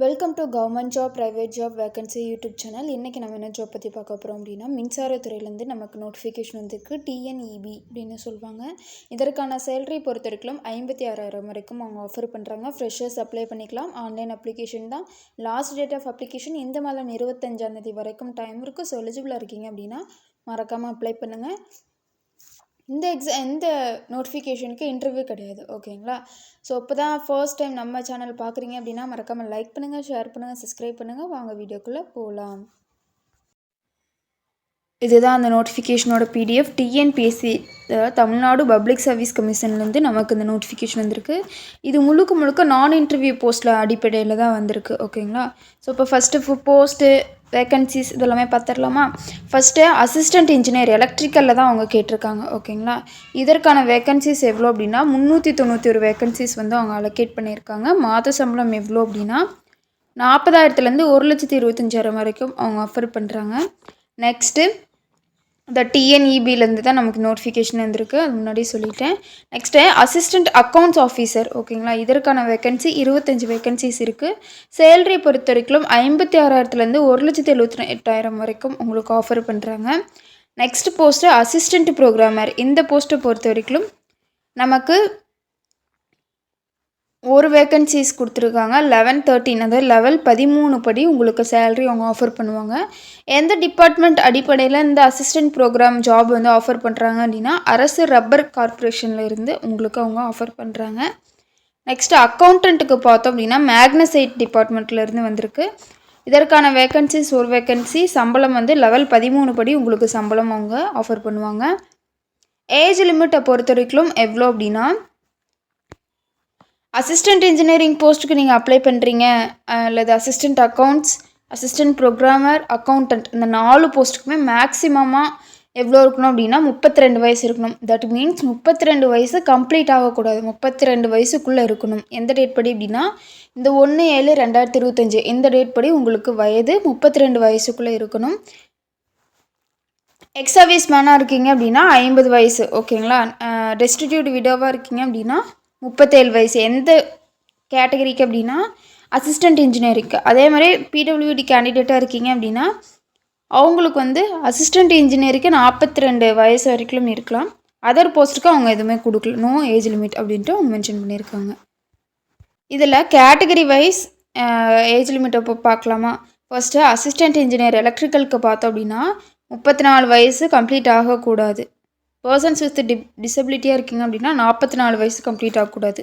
Welcome to government job private job vacancy YouTube channel. இன்றைக்கி நம்ம என்ன ஜாப் பற்றி பார்க்க போகிறோம் அப்படின்னா, மின்சாரத்துறையிலேருந்து நமக்கு நோட்டிஃபிகேஷன் வந்திருக்கு. டிஎன்இபி அப்படின்னு சொல்லுவாங்க. இதற்கான சேலரி பொறுத்த வரைக்கும் 56,000 வரைக்கும் அவங்க ஆஃபர் பண்ணுறாங்க. ஃப்ரெஷர்ஸ் அப்ளை பண்ணிக்கலாம். ஆன்லைன் அப்ளிகேஷன் தான். லாஸ்ட் டேட் ஆஃப் அப்ளிகேஷன் இந்த மாதம் 25 வரைக்கும் டைம் இருக்குது. ஸோ எலிஜிபிளாக இருக்கீங்க அப்படின்னா மறக்காமல் அப்ளை பண்ணுங்கள். இந்த நோட்டிஃபிகேஷனுக்கு இன்டர்வியூ கிடையாது, ஓகேங்களா? ஸோ இப்போ தான் ஃபர்ஸ்ட் டைம் நம்ம சேனல் பார்க்குறீங்க அப்படின்னா மறக்காமல் லைக் பண்ணுங்கள், ஷேர் பண்ணுங்கள், சப்ஸ்கிரைப் பண்ணுங்கள். வாங்க வீடியோக்குள்ளே போகலாம். இதுதான் அந்த நோட்டிஃபிகேஷனோட PDF. TNPSC Tamil Nadu public service கமிஷன்லேருந்து நமக்கு இந்த நோட்டிஃபிகேஷன் வந்திருக்கு. இது முழுக்க நான் இன்டர்வியூ போஸ்ட்டில் அடிப்படையில் தான் வந்திருக்கு, ஓகேங்களா? ஸோ இப்போ ஃபஸ்ட்டு போஸ்ட்டு வேக்கன்சிஸ் இதெல்லாமே பார்த்துடலாமா? ஃபஸ்ட்டு அசிஸ்டண்ட் இன்ஜினியர் எலக்ட்ரிக்கலில் தான் அவங்க கேட்டிருக்காங்க, ஓகேங்களா? இதற்கான வேக்கன்சிஸ் எவ்வளோ அப்படின்னா 391 வேக்கன்சிஸ் வந்து அவங்க அலோகேட் பண்ணியிருக்காங்க. மாத சம்பளம் எவ்வளோ அப்படின்னா 40,000லேருந்து 1,25,000 வரைக்கும் அவங்க ஆஃபர் பண்ணுறாங்க. நெக்ஸ்ட்டு இந்த டிஎன்இபிலேருந்து தான் நமக்கு நோட்டிஃபிகேஷன் வந்திருக்கு, அது முன்னாடி சொல்லிட்டேன். நெக்ஸ்ட்டு அசிஸ்டண்ட் அக்கௌண்ட்ஸ் ஆஃபீஸர், ஓகேங்களா? இதற்கான வேக்கன்சி 25 வேக்கன்சிஸ் இருக்குது. சேலரி பொறுத்த வரைக்கும் 56,000லேருந்து 1,78,000 வரைக்கும் உங்களுக்கு ஆஃபர் பண்ணுறாங்க. Next post assistant programmer. இந்த போஸ்ட்டை பொறுத்த வரைக்கும் நமக்கு ஒரு வேக்கன்சிஸ் கொடுத்துருக்காங்க. 11-13 அதாவது லெவல் 13 படி உங்களுக்கு சேலரி அவங்க ஆஃபர் பண்ணுவாங்க. எந்த டிபார்ட்மெண்ட் அடிப்படையில் இந்த அசிஸ்டன்ட் ப்ரோக்ராம் ஜாப் வந்து ஆஃபர் பண்ணுறாங்க அப்படின்னா அரசு ரப்பர் கார்ப்பரேஷனில் இருந்து உங்களுக்கு அவங்க ஆஃபர் பண்ணுறாங்க. நெக்ஸ்ட்டு அக்கௌண்டண்ட்டுக்கு பார்த்தோம் அப்படின்னா மேக்னசைட் டிபார்ட்மெண்ட்லேருந்து வந்திருக்கு. இதற்கான வேக்கன்சிஸ் ஒரு வேக்கன்சி. சம்பளம் வந்து லெவல் 13 படி உங்களுக்கு சம்பளம் அவங்க ஆஃபர் பண்ணுவாங்க. ஏஜ் லிமிட்டை பொறுத்த வரைக்கும் எவ்வளோ அப்படின்னா, அசிஸ்டண்ட் இன்ஜினியரிங் போஸ்ட்டுக்கு நீங்கள் அப்ளை பண்ணுறீங்க அல்லது assistant accounts, assistant programmer, accountant, இந்த 4 போஸ்ட்டுக்குமே மேக்ஸிமமாக எவ்வளோ இருக்கணும் அப்படின்னா 32 வயசு இருக்கணும். தட் மீன்ஸ் 32 வயசு கம்ப்ளீட் ஆகக்கூடாது, 32 வயசுக்குள்ளே இருக்கணும். எந்த டேட் படி அப்படின்னா இந்த 1/7/2025 இந்த டேட் படி உங்களுக்கு வயது 32 வயசுக்குள்ளே இருக்கணும். எக்ஸ் சர்வீஸ் மேனாக இருக்கீங்க அப்படின்னா 50 வயசு, ஓகேங்களா? டெஸ்டிடியூட் விடோவாக இருக்கீங்க அப்படின்னா 37 வயசு. எந்த கேட்டகரிக்கு அப்படின்னா அசிஸ்டண்ட் இன்ஜினியரிங்க்கு. அதே மாதிரி பிடபிள்யூடி கேண்டிடேட்டாக இருக்கீங்க அப்படின்னா அவங்களுக்கு வந்து அசிஸ்டண்ட் இன்ஜினியருக்கு 42 வயசு வரைக்கும் இருக்கலாம். அதர் போஸ்ட்டுக்கு அவங்க எதுவுமே கொடுக்கல, நோ ஏஜ் லிமிட் அப்படின்ட்டு அவங்க மென்ஷன் பண்ணியிருக்காங்க. இதில் கேட்டகரி வைஸ் ஏஜ் லிமிட்டை இப்போ பார்க்கலாமா? ஃபர்ஸ்ட்டு அசிஸ்டண்ட் இன்ஜினியர் எலக்ட்ரிக்கலுக்கு பார்த்தோம் அப்படின்னா 34 வயசு கம்ப்ளீட் ஆகக்கூடாது. பர்சன்ஸ் வித் டிசபிலிட்டியாக இருக்கீங்க அப்படின்னா 44 வயசு கம்ப்ளீட் ஆகக்கூடாது.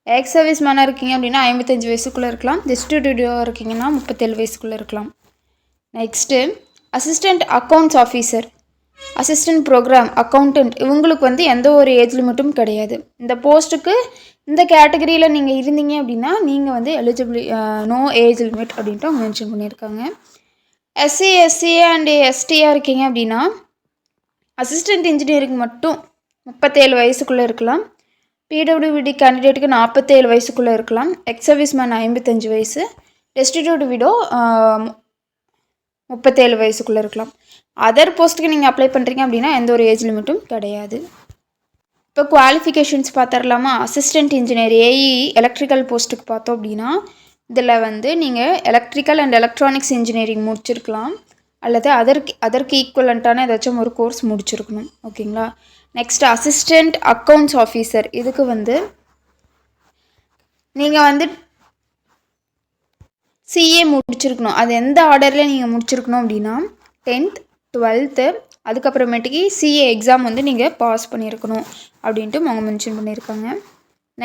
எக்ஸ் சர்வீஸ் மேனாக இருக்கீங்க அப்படின்னா 55 வயசுக்குள்ளே இருக்கலாம். டிஸ்ட்ரிபியூட்டிவாக இருக்கீங்கன்னா 37 வயசுக்குள்ளே இருக்கலாம். Next assistant accounts officer, assistant program accountant, இவங்களுக்கு வந்து எந்த ஒரு ஏஜ் லிமிட்டும் கிடையாது. இந்த போஸ்ட்டுக்கு இந்த கேட்டகரியில் நீங்கள் இருந்தீங்க அப்படின்னா நீங்கள் வந்து எலிஜிபிள், நோ ஏஜ் லிமிட் அப்படின்ட்டு அவங்க மென்ஷன் பண்ணியிருக்காங்க. எஸ்சி, எஸ்சிஏ அண்ட் எஸ்டியாக இருக்கீங்க அப்படின்னா அசிஸ்டண்ட் இன்ஜினியரிங் மட்டும் 37 வயசுக்குள்ளே இருக்கலாம். பிடபிள்யூடி கேண்டிடேட்டுக்கு 47 வயசுக்குள்ளே இருக்கலாம். எக்ஸ் சர்வீஸ் மேன் 55 வயசு, டெஸ்டிடியூட் விடோ 37 வயசுக்குள்ளே இருக்கலாம். அதர் போஸ்ட்டுக்கு நீங்கள் அப்ளை பண்ணுறீங்க அப்படின்னா எந்த ஒரு ஏஜ் லிமிட்டும் கிடையாது. இப்போ குவாலிஃபிகேஷன்ஸ் பார்த்துடலாமா? அசிஸ்டண்ட் இன்ஜினியர் ஏஇ எலக்ட்ரிக்கல் போஸ்ட்டுக்கு பார்த்தோம் அப்படின்னா இதில் வந்து நீங்கள் எலக்ட்ரிக்கல் அண்ட் எலக்ட்ரானிக்ஸ் இன்ஜினியரிங் முடிச்சிருக்கலாம் அல்லது அதற்கு ஈக்குவலண்ட்டான ஏதாச்சும் ஒரு கோர்ஸ் முடிச்சிருக்கணும், ஓகேங்களா? நெக்ஸ்ட் அசிஸ்டண்ட் அக்கௌண்ட்ஸ் ஆஃபீஸர், இதுக்கு வந்து நீங்கள் வந்து சிஏ முடிச்சிருக்கணும். அது எந்த ஆர்டரில் நீங்கள் முடிச்சிருக்கணும் அப்படின்னா 10th 12th அதுக்கப்புறமேட்டுக்கு சிஏ எக்ஸாம் வந்து நீங்கள் பாஸ் பண்ணியிருக்கணும் அப்படின்ட்டு அவங்க மென்ஷன் பண்ணியிருக்காங்க.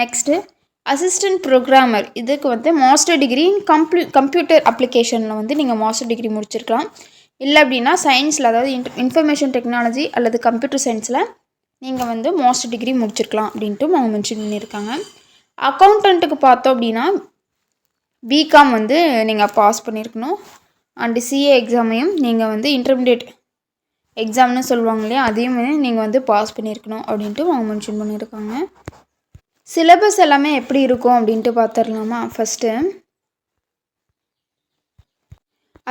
நெக்ஸ்ட்டு அசிஸ்டண்ட் ப்ரோக்ராமர், இதுக்கு வந்து மாஸ்டர் டிகிரி இன் கம்ப்யூட்டர் அப்ளிகேஷனில் வந்து நீங்கள் மாஸ்டர் டிகிரி முடிச்சிருக்கலாம். இல்லை அப்படின்னா சயின்ஸில், அதாவது இன்ஃபர்மேஷன் டெக்னாலஜி அல்லது கம்ப்யூட்டர் சயின்ஸில் நீங்கள் வந்து மாஸ்டர் டிகிரி முடிச்சிருக்கலாம் அப்படின்ட்டு அவங்க மென்ஷன் பண்ணியிருக்காங்க. அக்கௌண்டண்ட்டுக்கு பார்த்தோம் அப்படின்னா பிகாம் வந்து நீங்கள் பாஸ் பண்ணியிருக்கணும். அண்டு சிஏ எக்ஸாமையும் நீங்கள் வந்து இன்டர்மீடியட் எக்ஸாம்னு சொல்லுவாங்க இல்லையா, அதையும் நீங்கள் வந்து பாஸ் பண்ணியிருக்கணும் அப்படின்ட்டு அவங்க மென்ஷன் பண்ணியிருக்காங்க. சிலபஸ் எல்லாமே எப்படி இருக்கும் அப்படின்ட்டு பார்த்துடலாமா? ஃபஸ்ட்டு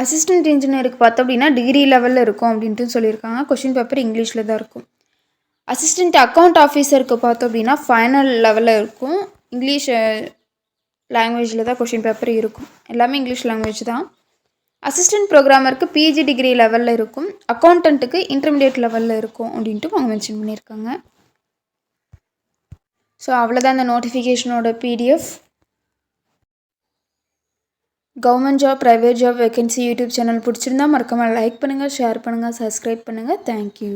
அசிஸ்டண்ட் இன்ஜினியருக்கு பார்த்தோம் அப்படின்னா டிகிரி லெவலில் இருக்கும் அப்படின்ட்டு சொல்லியிருக்காங்க. கொஷின் பேப்பர் இங்கிலீஷில் தான் இருக்கும். அசிஸ்டண்ட் அக்கௌண்ட் ஆஃபீஸருக்கு பார்த்தோம் அப்படின்னா ஃபைனல் லெவலில் இருக்கும். இங்கிலீஷ் லாங்குவேஜில் தான் கொஷின் பேப்பர் இருக்கும். எல்லாமே இங்கிலீஷ் லாங்குவேஜ் தான். அசிஸ்டன்ட் ப்ரோக்ராமருக்கு பிஜி டிகிரி லெவலில் இருக்கும். அக்கௌண்டண்ட்டுக்கு இன்டர்மீடியட் லெவலில் இருக்கும் அப்படின்ட்டு அவங்க மென்ஷன் பண்ணியிருக்காங்க. ஸோ அவ்வளோதான் இந்த நோட்டிஃபிகேஷனோட PDF. Government job, private job vacancy YouTube channel பிடிச்சிருந்தா மறக்காமல் லைக் பண்ணுங்கள், ஷேர் பண்ணுங்கள், சப்ஸ்கிரைப் பண்ணுங்கள். தேங்க்யூ.